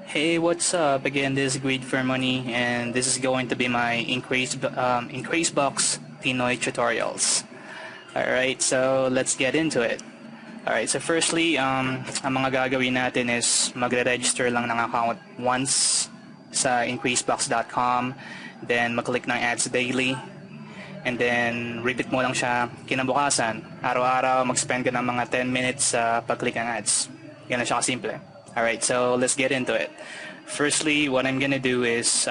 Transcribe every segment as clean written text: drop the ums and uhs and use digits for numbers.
Hey, what's up? Again, this is Greed for Money, and this is going to be my increase box Pinoy tutorials. Alright, so let's get into it. Alright, so firstly, ang mga gagawin natin is magre-register lang ng account once sa increasebox.com, then mag-click ng ads daily, and then repeat mo lang siya kinabukasan. Araw-araw, mag-spend ka ng mga 10 minutes sa pag-click ng ads. Yan lang siya kasimple. Alright, so let's get into it. Firstly, what I'm gonna do is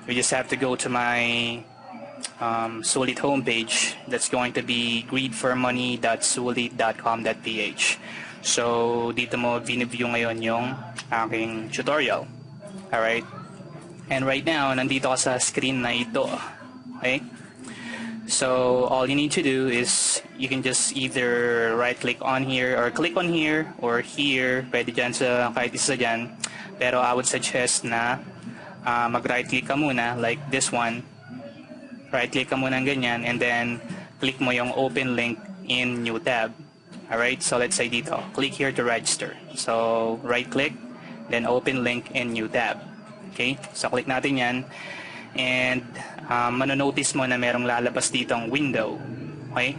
we just have to go to my Sulit homepage. That's going to be greedformoney.sulit.com.ph. So dito mo biniview ngayon yung aking tutorial. Alright, and right now nandito ka sa screen na ito. Okay, so all you need to do is you can just either right click on here or click on here or here. Pwede dyan sa kahit isa dyan, pero I would suggest na mag right click ka muna like this one. Right click ka muna ng ganyan and then click mo yung open link in new tab. Alright, so let's say dito, click here to register. So right click, then open link in new tab. Okay, so click natin yan and manonotice mo na merong lalabas ditong window. Okay,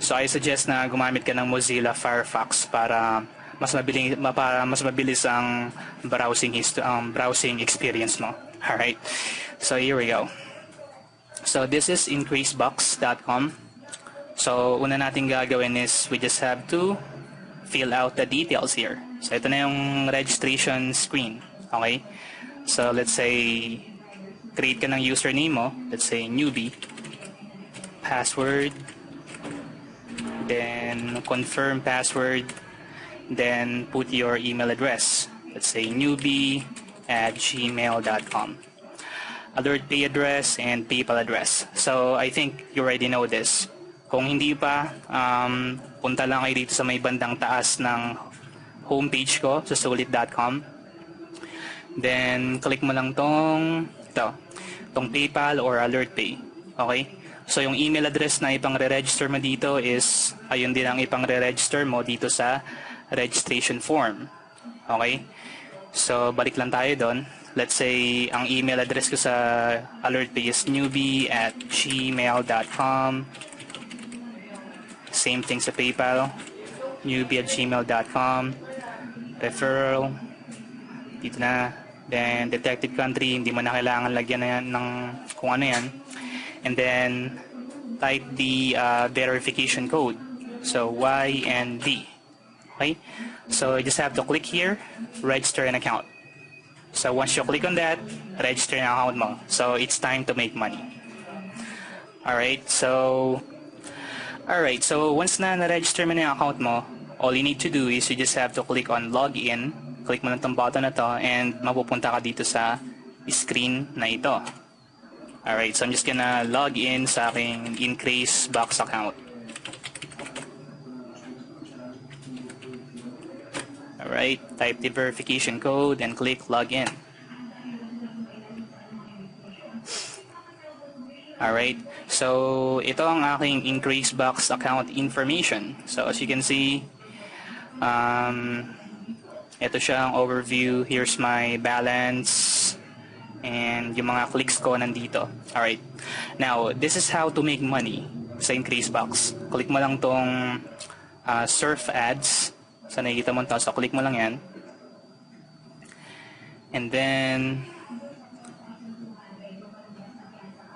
so I suggest na gumamit ka ng Mozilla Firefox para mas mabilis ang browsing experience mo. Alright, so here we go. So this is increasebox.com. So una natin gagawin is we just have to fill out the details here. So ito na yung registration screen. Okay, so let's say create ka ng username mo. Let's say newbie, password, then confirm password, then put your email address. Let's say newbie@gmail.com. AlertPay address and PayPal address. So I think you already know this. Kung hindi pa, punta lang kayo dito sa may bandang taas ng homepage ko sa sulit.com. Then click mo lang tong PayPal or AlertPay. Okay? So yung email address na ipang-re-register mo dito is ayun din ang ipang-re-register mo dito sa registration form. Okay? So balik lang tayo doon. Let's say ang email address ko sa AlertPay is newbie@gmail.com. Same thing sa PayPal, newbie@gmail.com. Referral, dito na. Then detected country, hindi mo na kailangan lagyan na yan ng kung ano yan. And then type the verification code. So YND. Okay? So you just have to click here, register an account. So once you click on that, register an account mo. So it's time to make money. Alright, so once na na-register mo na yung account mo, all you need to do is you just have to click on login. Click mo na itong button na to and mapupunta ka dito sa screen na ito. Alright, so I'm just gonna log in sa aking increasebox account. Alright, type the verification code and click login. Alright, so ito ang aking increasebox account information. So as you can see, ito siya ang overview. Here's my balance and yung mga clicks ko nandito. Alright, now this is how to make money sa increasebox. Click mo lang tong surf ads. So nakikita mo ito, so click mo lang yan. And then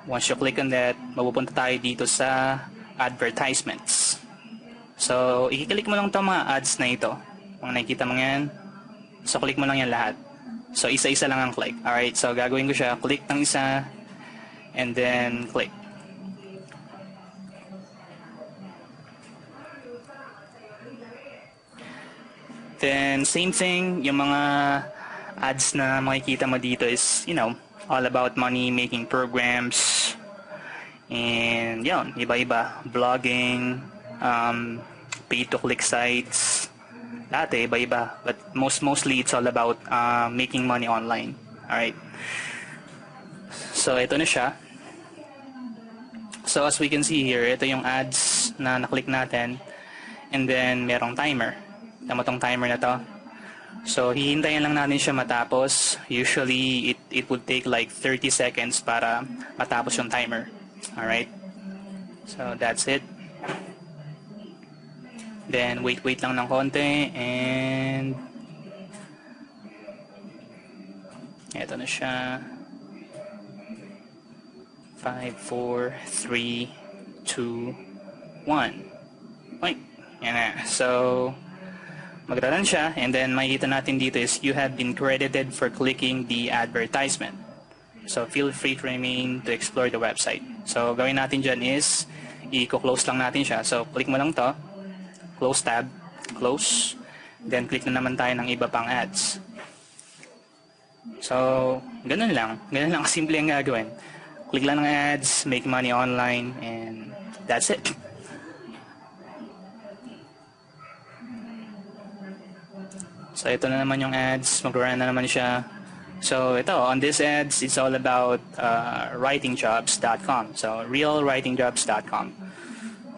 once you click on that, mapupunta tayo dito sa advertisements. So i-click mo lang itong mga ads na ito. Kung nakikita mo yan, so click mo lang yan lahat. So isa-isa lang ang click. Alright, so gagawin ko siya, click ng isa and then click. Then same thing, yung mga ads na makikita mo dito is, you know, all about money making programs and yun, iba-iba, blogging, pay to click sites, lahat iba-iba, but mostly it's all about making money online. Alright, so ito na siya. So as we can see here, ito yung ads na naklik natin and then merong timer. Tama tong timer na to. So, hihintayin lang natin siya matapos. Usually, it would take like 30 seconds para matapos yung timer. Alright? So, that's it. Then, wait lang ng konti. And, eto na siya. 5, 4, 3, 2, 1. Okay. Yan na. So, magra-run siya, and then makikita natin dito is you have been credited for clicking the advertisement. So feel free to remain to explore the website. So gawin natin dyan is i-close lang natin siya. So click mo lang to, close tab, close, then click na naman tayo ng iba pang ads. So ganun lang kasimple ang gagawin. Click lang ng ads, make money online, and that's it. So, ito na naman yung ads. Mag-run na naman siya. So, ito, on this ads, it's all about writingjobs.com. So, realwritingjobs.com.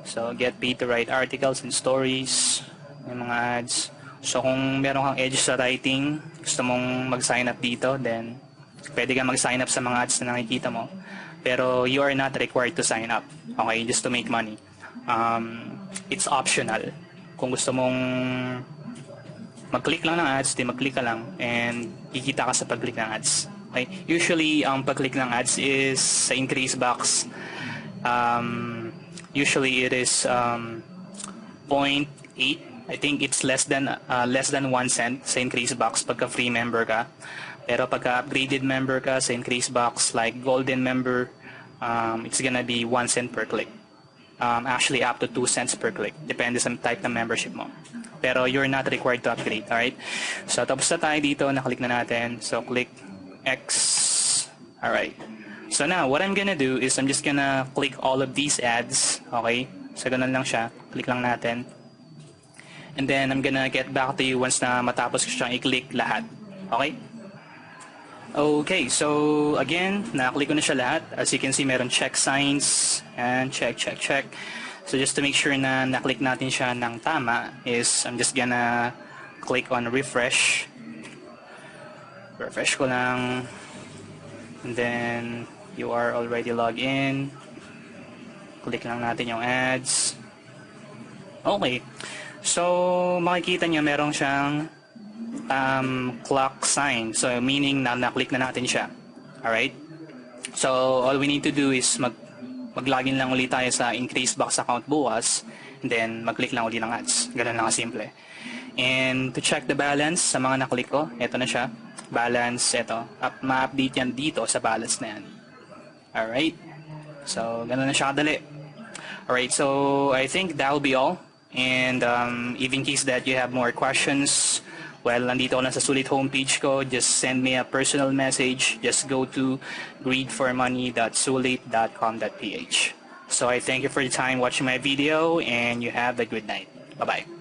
So, get paid to write articles and stories. Yung mga ads. So, kung meron kang edge sa writing, gusto mong mag-sign up dito, then pwede kang mag-sign up sa mga ads na nakikita mo. Pero, you are not required to sign up. Okay? Just to make money. It's optional. Kung gusto mong mag-click lang ng ads, di mag-click ka lang, and kikita ka sa pag-click ng ads. Okay? Usually, ang pag-click ng ads is sa increase box. Usually, it is 0.8. I think it's less than 1 cent sa increase box pagka free member ka. Pero pagka upgraded member ka sa increase box, like golden member, it's gonna be 1 cent per click. Actually, up to 2 cents per click. Depende sa type ng membership mo. Pero you're not required to upgrade, alright? So, tapos na tayo dito, naklik na natin. So, click X. Alright. So, now, what I'm gonna do is I'm just gonna click all of these ads. Okay? So, ganun lang siya. Click lang natin. And then, I'm gonna get back to you once na matapos ko siyang i-click lahat. Okay? Okay, so, again, naklik ko na siya lahat. As you can see, meron check signs. And check. So just to make sure na naklik natin siya ng tama is I'm just gonna click on refresh. Refresh ko lang. And then you are already logged in. Click lang natin yung ads. Okay. So makikita nyo meron siyang clock sign. So meaning na naklik na natin siya. Alright? So all we need to do is mag-login lang ulit tayo sa increase box account bukas, and then mag-click lang ulit ng ads. Ganun lang kasimple. And to check the balance sa mga naklik ko, eto na siya. Balance, eto. Ma-update yan dito sa balance na yan. Alright? So, ganun na siya kadali. Alright, so I think that will be all. And if in case that you have more questions, well, nandito ko lang sa Sulit homepage ko. Just send me a personal message. Just go to greedformoney.sulit.com.ph. So I thank you for your time watching my video, and you have a good night. Bye-bye.